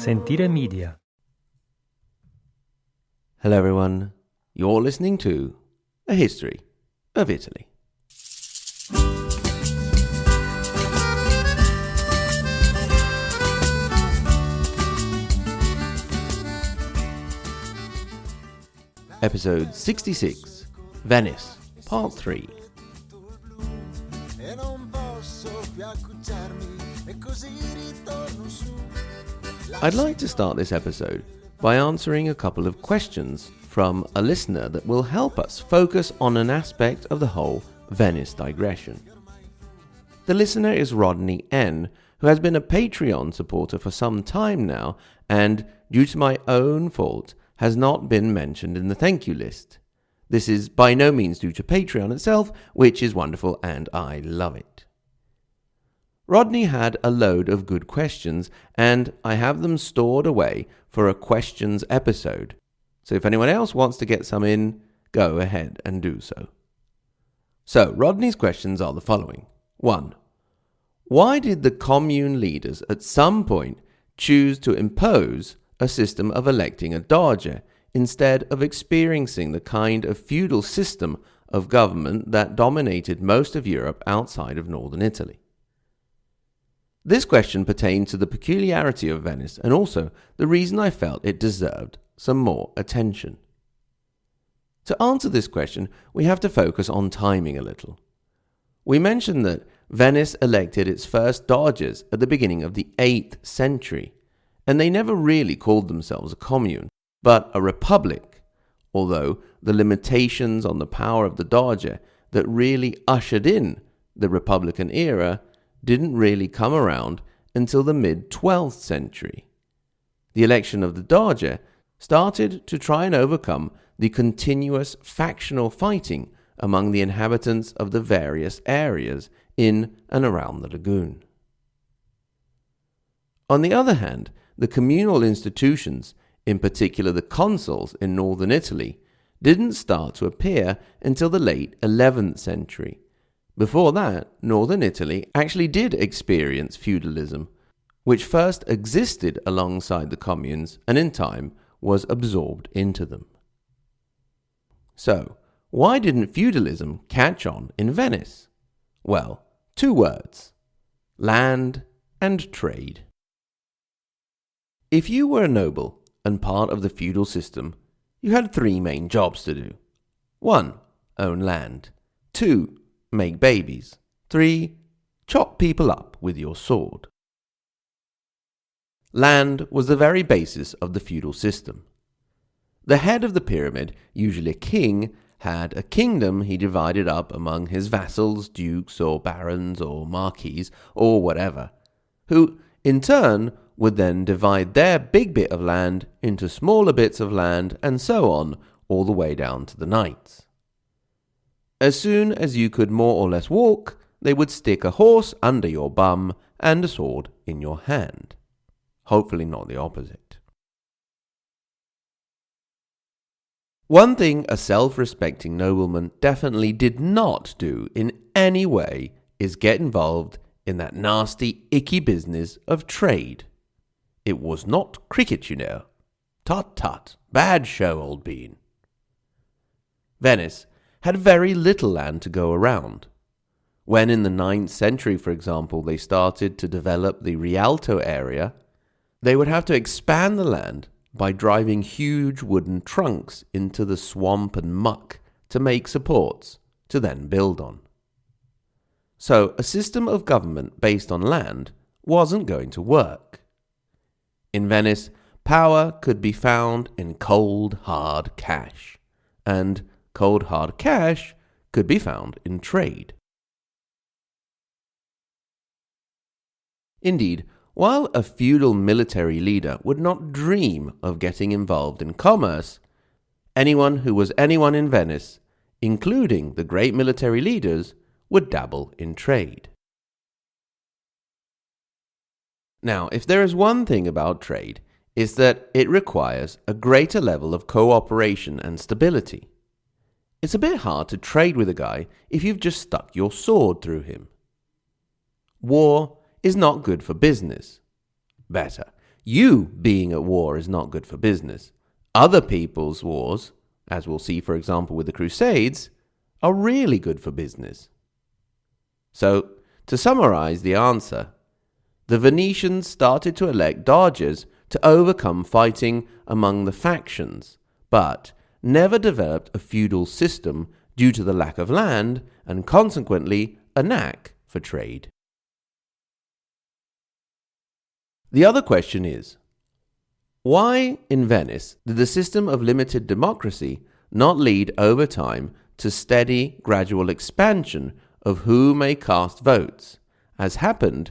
Sentire Media. Hello everyone, you're listening to A History of Italy. Episode 66, Venice, Part 3. I'd like to start this episode by answering a couple of questions from a listener that will help us focus on an aspect of the whole Venice digression. The listener is Rodney N., who has been a Patreon supporter for some time now and, due to my own fault, has not been mentioned in the thank you list. This is by no means due to Patreon itself, which is wonderful and I love it. Rodney had a load of good questions, and I have them stored away for a questions episode. So if anyone else wants to get some in, go ahead and do so. So, Rodney's questions are the following. 1. Why did the commune leaders at some point choose to impose a system of electing a doge instead of experiencing the kind of feudal system of government that dominated most of Europe outside of northern Italy? This question pertains to the peculiarity of Venice and also the reason I felt it deserved some more attention. To answer this question, we have to focus on timing a little. We mentioned that Venice elected its first doges at the beginning of the 8th century, and they never really called themselves a commune, but a republic, although the limitations on the power of the doge that really ushered in the republican era didn't really come around until the mid-12th century. The election of the doge started to try and overcome the continuous factional fighting among the inhabitants of the various areas in and around the lagoon. On the other hand, the communal institutions, in particular the consuls in northern Italy, didn't start to appear until the late 11th century. Before that, northern Italy actually did experience feudalism, which first existed alongside the communes and in time was absorbed into them. So, why didn't feudalism catch on in Venice? Well, 2 words: land and trade. If you were a noble and part of the feudal system, you had 3 main jobs to do. 1. Own land. 2. Make babies. 3. Chop people up with your sword. Land was the very basis of the feudal system. The head of the pyramid, usually a king, had a kingdom he divided up among his vassals, dukes or barons or marquises or whatever, who, in turn, would then divide their big bit of land into smaller bits of land and so on, all the way down to the knights. As soon as you could more or less walk, they would stick a horse under your bum and a sword in your hand. Hopefully not the opposite. One thing a self-respecting nobleman definitely did not do in any way is get involved in that nasty, icky business of trade. It was not cricket, you know. Tut tut, bad show, old bean. Venice had very little land to go around. When in the 9th century, for example, they started to develop the Rialto area, they would have to expand the land by driving huge wooden trunks into the swamp and muck to make supports to then build on. So a system of government based on land wasn't going to work. In Venice, power could be found in cold, hard cash, and cold, hard cash could be found in trade. Indeed, while a feudal military leader would not dream of getting involved in commerce, anyone who was anyone in Venice, including the great military leaders, would dabble in trade. Now, if there is one thing about trade, it's that it requires a greater level of cooperation and stability. It's a bit hard to trade with a guy if you've just stuck your sword through him. War is not good for business. Better, You being at war is not good for business. Other people's wars, as we'll see for example with the Crusades, are really good for business. So, to summarize the answer, the Venetians started to elect doges to overcome fighting among the factions, but never developed a feudal system due to the lack of land and consequently a knack for trade. The other question is, why in Venice did the system of limited democracy not lead over time to steady, gradual expansion of who may cast votes, as happened,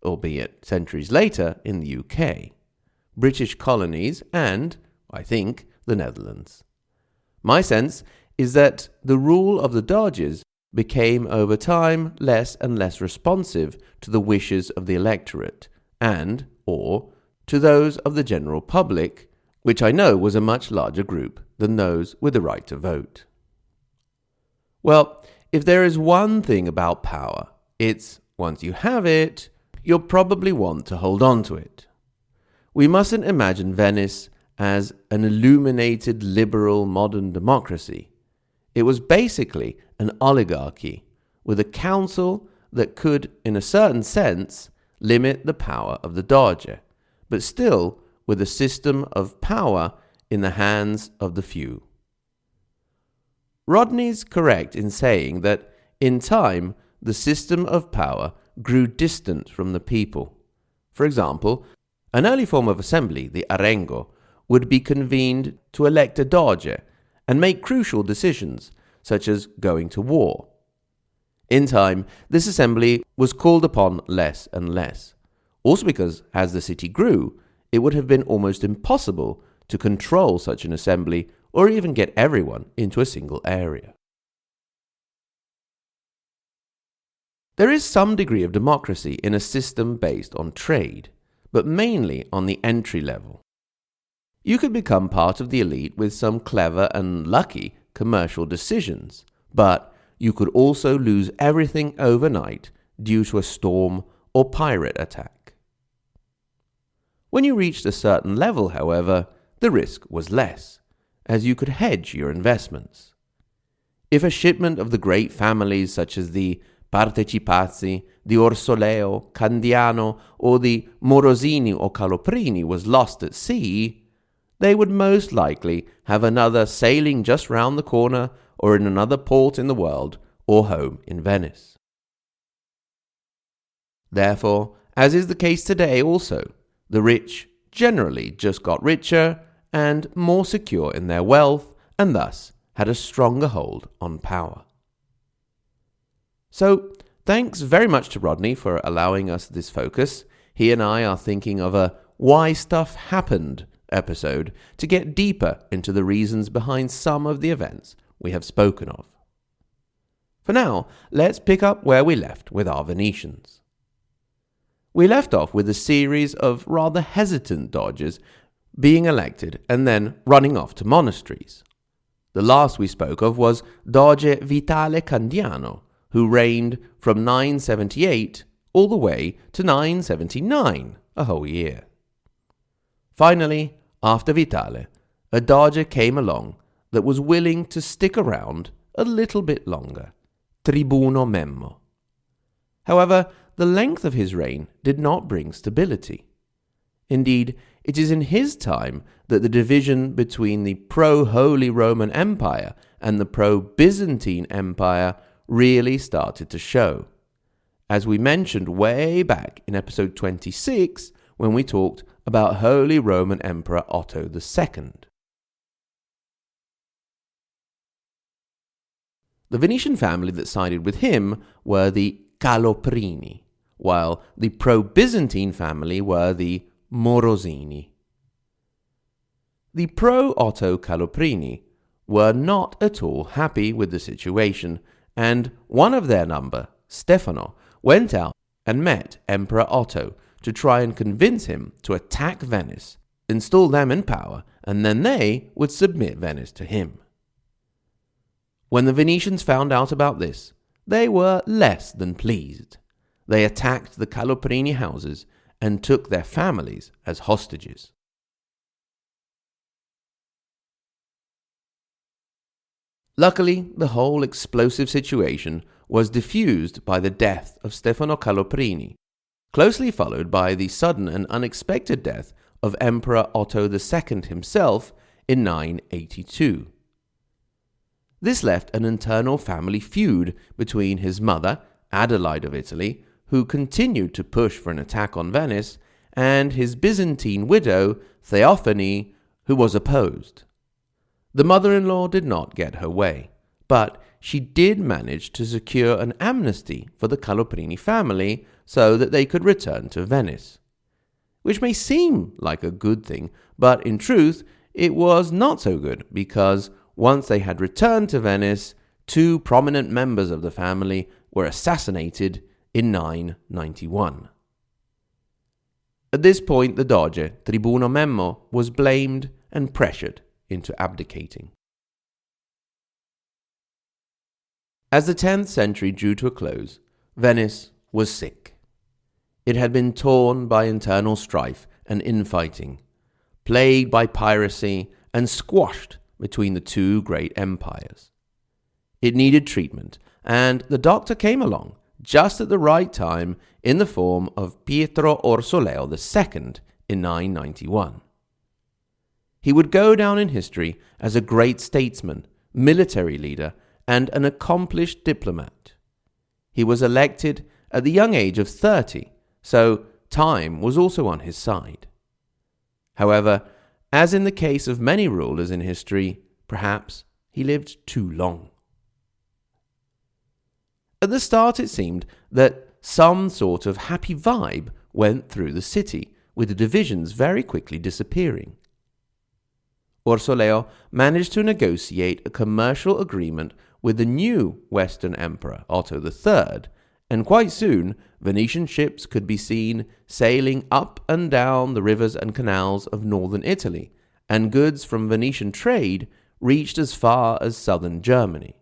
albeit centuries later, in the UK, British colonies and, I think, the Netherlands? My sense is that the rule of the Doges became over time less and less responsive to the wishes of the electorate and, or, to those of the general public, which I know was a much larger group than those with the right to vote. Well, if there is one thing about power, it's, once you have it, you'll probably want to hold on to it. We mustn't imagine Venice as an illuminated, liberal, modern democracy. It was basically an oligarchy, with a council that could, in a certain sense, limit the power of the Doge, but still with a system of power in the hands of the few. Rodney's correct in saying that, in time, the system of power grew distant from the people. For example, an early form of assembly, the arengo, would be convened to elect a Doge and make crucial decisions, such as going to war. In time, this assembly was called upon less and less, also because, as the city grew, it would have been almost impossible to control such an assembly or even get everyone into a single area. There is some degree of democracy in a system based on trade, but mainly on the entry level. You could become part of the elite with some clever and lucky commercial decisions, but you could also lose everything overnight due to a storm or pirate attack. When you reached a certain level, however, the risk was less, as you could hedge your investments. If a shipment of the great families such as the Partecipazzi, the Orsoleo, Candiano, or the Morosini or Caloprini was lost at sea, they would most likely have another sailing just round the corner or in another port in the world or home in Venice. Therefore, as is the case today also, the rich generally just got richer and more secure in their wealth and thus had a stronger hold on power. So, thanks very much to Rodney for allowing us this focus. He and I are thinking of a Why Stuff Happened episode to get deeper into the reasons behind some of the events we have spoken of. For now, let's pick up where we left with our Venetians. We left off with a series of rather hesitant Doges being elected and then running off to monasteries. The last we spoke of was Doge Vitale Candiano, who reigned from 978 all the way to 979, a whole year. Finally, after Vitale, a Doge came along that was willing to stick around a little bit longer, Tribuno Memmo. However, the length of his reign did not bring stability. Indeed, it is in his time that the division between the pro-Holy Roman Empire and the pro-Byzantine Empire really started to show, as we mentioned way back in episode 26 when we talked about Holy Roman Emperor Otto II. The Venetian family that sided with him were the Caloprini, while the pro-Byzantine family were the Morosini. The pro-Otto Caloprini were not at all happy with the situation, and one of their number, Stefano, went out and met Emperor Otto to try and convince him to attack Venice, install them in power, and then they would submit Venice to him. When the Venetians found out about this, they were less than pleased. They attacked the Caloprini houses and took their families as hostages. Luckily, the whole explosive situation was diffused by the death of Stefano Caloprini, closely followed by the sudden and unexpected death of Emperor Otto II himself in 982. This left an internal family feud between his mother, Adelaide of Italy, who continued to push for an attack on Venice, and his Byzantine widow, Theophany, who was opposed. The mother-in-law did not get her way, but she did manage to secure an amnesty for the Caloprini family so that they could return to Venice. Which may seem like a good thing, but in truth, it was not so good because once they had returned to Venice, two prominent members of the family were assassinated in 991. At this point, the Doge, Tribuno Memmo, was blamed and pressured into abdicating. As the 10th century drew to a close, Venice was sick. It had been torn by internal strife and infighting, plagued by piracy, and squashed between the two great empires. It needed treatment, and the doctor came along just at the right time in the form of Pietro Orsoleo II in 991. He would go down in history as a great statesman, military leader, and an accomplished diplomat. He was elected at the young age of 30, so time was also on his side. However, as in the case of many rulers in history, perhaps he lived too long. At the start it seemed that some sort of happy vibe went through the city, with the divisions very quickly disappearing. Orsoleo managed to negotiate a commercial agreement with the new Western Emperor, Otto III, and quite soon Venetian ships could be seen sailing up and down the rivers and canals of northern Italy, and goods from Venetian trade reached as far as southern Germany.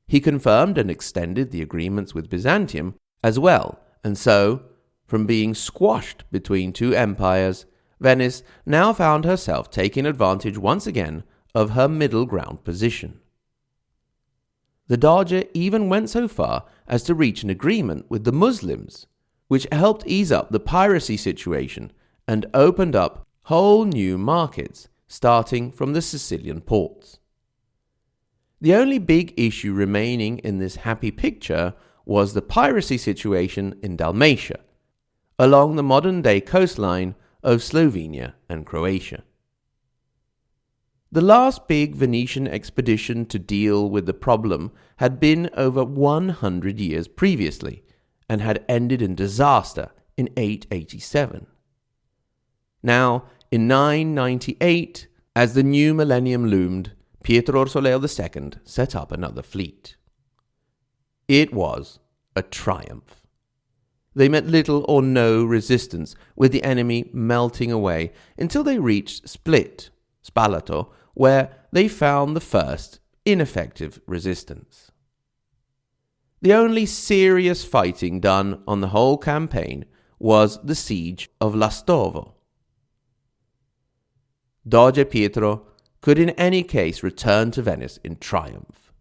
He confirmed and extended the agreements with Byzantium as well, and so, from being squashed between two empires, Venice now found herself taking advantage once again of her middle ground position. The Doge even went so far as to reach an agreement with the Muslims, which helped ease up the piracy situation and opened up whole new markets, starting from the Sicilian ports. The only big issue remaining in this happy picture was the piracy situation in Dalmatia, along the modern-day coastline of Slovenia and Croatia. The last big Venetian expedition to deal with the problem had been over 100 years previously and had ended in disaster in 887. Now, in 998, as the new millennium loomed, Pietro Orsoleo II set up another fleet. It was a triumph. They met little or no resistance, with the enemy melting away until they reached Split, Spalato, where they found the first ineffective resistance. The only serious fighting done on the whole campaign was the siege of Lastovo. Doge Pietro could in any case return to Venice in triumph.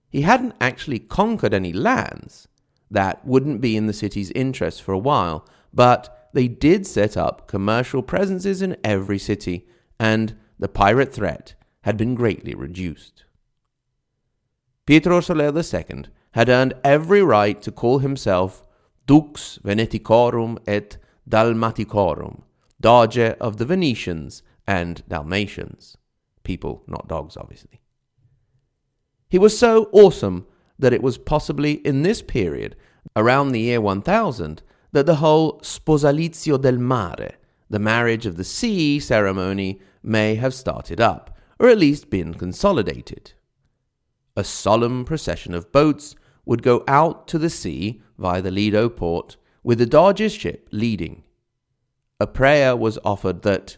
He hadn't actually conquered any lands. That wouldn't be in the city's interest for a while, but they did set up commercial presences in every city, and the pirate threat had been greatly reduced. Pietro Orsoleo II had earned every right to call himself Dux Veneticorum et Dalmaticorum, Doge of the Venetians and Dalmatians. People, not dogs, obviously. He was so awesome that it was possibly in this period, around the year 1000, that the whole Sposalizio del Mare, the marriage of the sea ceremony, may have started up, or at least been consolidated. A solemn procession of boats would go out to the sea via the Lido port, with the Doge's ship leading. A prayer was offered that,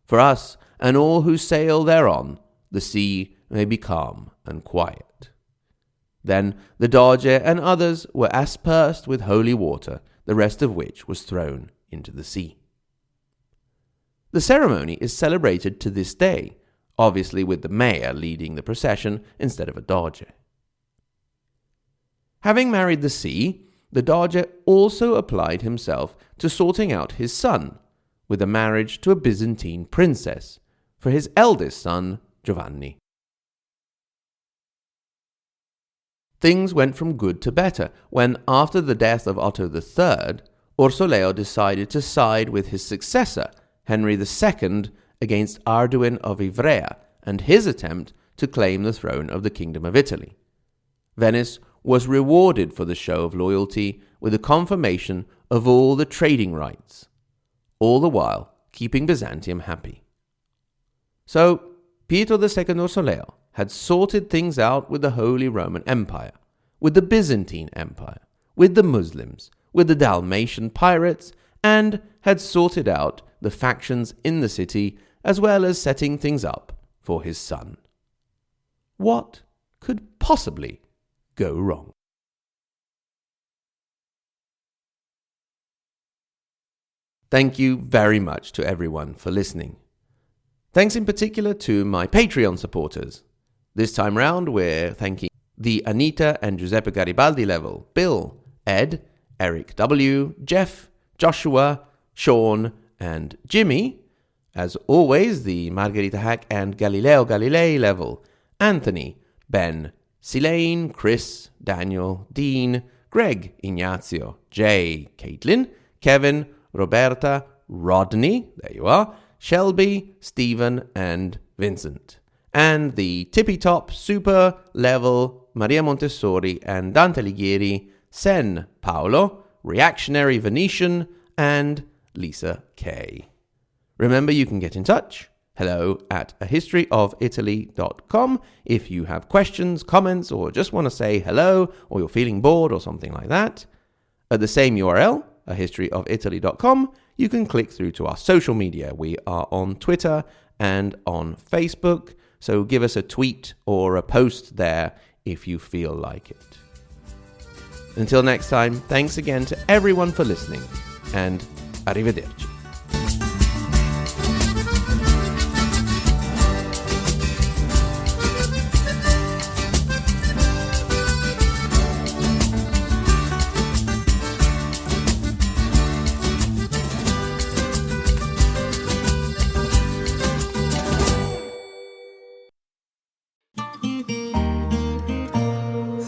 for us and all who sail thereon, the sea may be calm and quiet. Then the Doge and others were aspersed with holy water the rest of which was thrown into the sea. The ceremony is celebrated to this day, obviously with the mayor leading the procession instead of a doge. Having married the sea, the doge also applied himself to sorting out his son, with a marriage to a Byzantine princess, for his eldest son, Giovanni. Things went from good to better when, after the death of Otto III, Orsoleo decided to side with his successor, Henry II, against Arduin of Ivrea and his attempt to claim the throne of the Kingdom of Italy. Venice was rewarded for the show of loyalty with a confirmation of all the trading rights, all the while keeping Byzantium happy. So, Pietro II Orsoleo had sorted things out with the Holy Roman Empire, with the Byzantine Empire, with the Muslims, with the Dalmatian pirates, and had sorted out the factions in the city, as well as setting things up for his son. What could possibly go wrong? Thank you very much to everyone for listening. Thanks in particular to my Patreon supporters. This time round, we're thanking the Anita and Giuseppe Garibaldi level, Bill, Ed, Eric W., Jeff, Joshua, Sean, and Jimmy. As always, the Margherita Hack and Galileo Galilei level, Anthony, Ben, Silane, Chris, Daniel, Dean, Greg, Ignazio, Jay, Caitlin, Kevin, Roberta, Rodney, there you are, Shelby, Stephen, and Vincent. And the tippy-top super level Maria Montessori and Dante Alighieri, Sen Paolo, Reactionary Venetian, and Lisa K. Remember, you can get in touch. hello@ahistoryofitaly.com if you have questions, comments, or just want to say hello, or you're feeling bored or something like that. At the same URL, ahistoryofitaly.com, you can click through to our social media. We are on Twitter and on Facebook, so give us a tweet or a post there if you feel like it. Until next time, thanks again to everyone for listening, and arrivederci.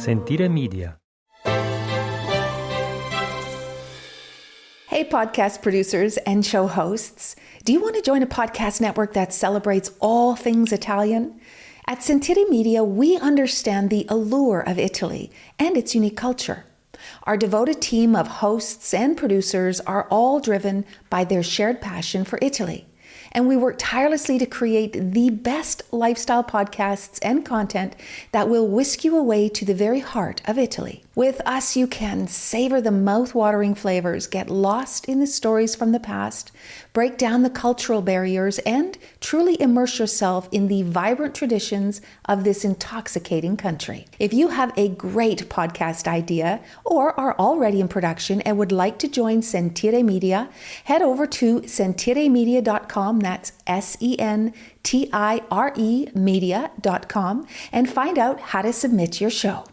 Sentire Media. Hey, podcast producers and show hosts. Do you want to join a podcast network that celebrates all things Italian? At Sentire Media, we understand the allure of Italy and its unique culture. Our devoted team of hosts and producers are all driven by their shared passion for Italy. And we work tirelessly to create the best lifestyle podcasts and content that will whisk you away to the very heart of Italy. With us, you can savor the mouth-watering flavors, get lost in the stories from the past, break down the cultural barriers, and truly immerse yourself in the vibrant traditions of this intoxicating country. If you have a great podcast idea or are already in production and would like to join Sentire Media, head over to sentiremedia.com, that's SENTIRE media.com, and find out how to submit your show.